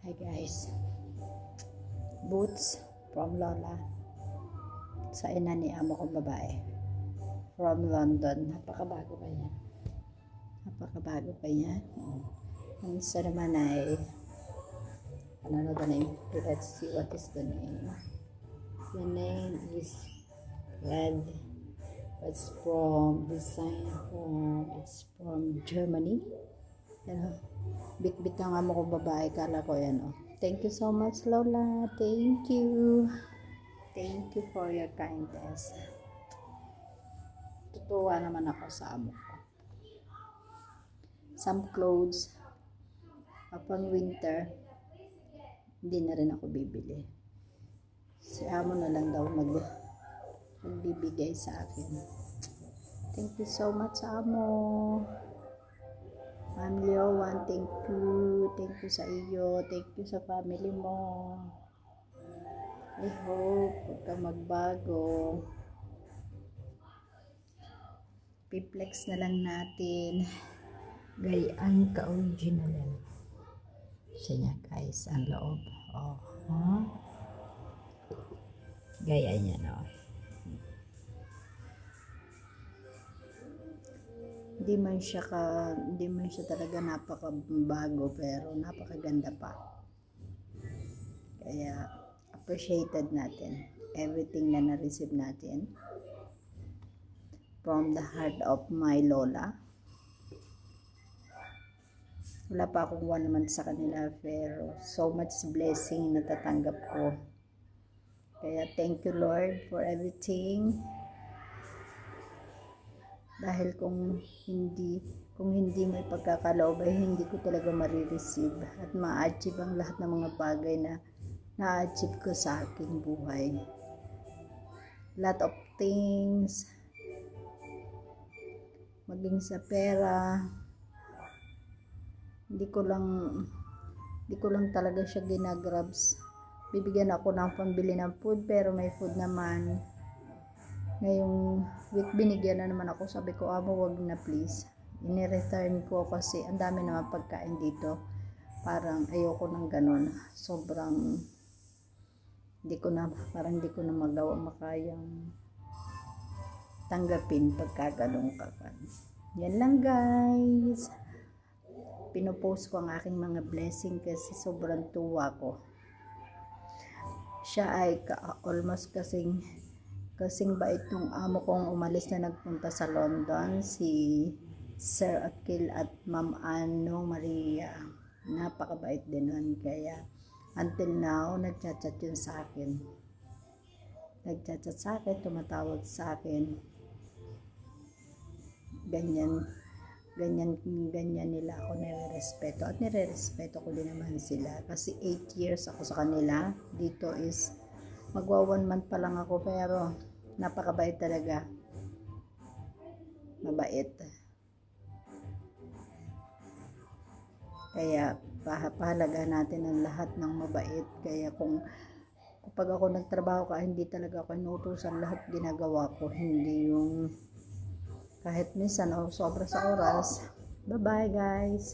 Hi guys, boots from Lola sa ina ni amo kong babae from London. Napakabago pa niya. Ang isa naman ay ano na the name? Let's see what is the name. The name is Red. It's from Germany. Bit-bit ang amo kong babae, kala ko yan. Thank you so much, Lola. Thank you for your kindness. Tutuwa naman ako sa amo ko. Some clothes upon winter hindi na rin ako bibili. Si amo na lang daw magbibigay sa akin. Thank you so much, amo. Ma'am Liowan, thank you sa iyo, thank you sa family mo. I hope huwag ka magbago. Piplex na lang natin, gayaan ka original siya niya guys, ang loob. Gaya niya, no? Hindi man siya talaga napakabago, pero napakaganda pa. Kaya appreciated natin everything na na-receive natin from the heart of my Lola. Wala pa akong 1 month sa kanila, pero so much blessing natatanggap ko. Kaya thank you Lord for everything. Dahil kung hindi may pagkakaloob ay hindi ko talaga marireceive at ma-achieve ang lahat ng mga bagay na na-achieve ko sa aking buhay. Lot of things, maging sa pera, hindi ko lang talaga siya ginagrabs. Bibigyan ako ng pambili ng food, pero may food naman. Ngayong week binigyan na naman ako, sabi ko amo wag na please, ini-return ko kasi ang dami naman pagkain dito, parang ayoko ng ganun, sobrang hindi ko na makayang tanggapin pagka ganun kakan. Yan lang guys, pinopost ko ang aking mga blessing kasi sobrang tuwa ko. Siya ay almost kasing bait nung amo kong umalis na nagpunta sa London, si Sir Akil at Ma'am Ano Maria. Napakabait din nun. Kaya until now nagchat-chat yun sa akin. Tumatawag sa akin. Ganyan nila ako nire-respeto, at nire-respeto ko din naman sila kasi 8 years ako sa kanila. Dito is magwa 1 month pa lang ako, pero napakabait talaga. Mabait. Kaya pahalaga natin ang lahat ng mabait. Kaya kapag ako nagtrabaho ka, hindi talaga ako inutusan, lahat ginagawa ko. Hindi yung kahit minsan sobra sa oras. Bye bye guys.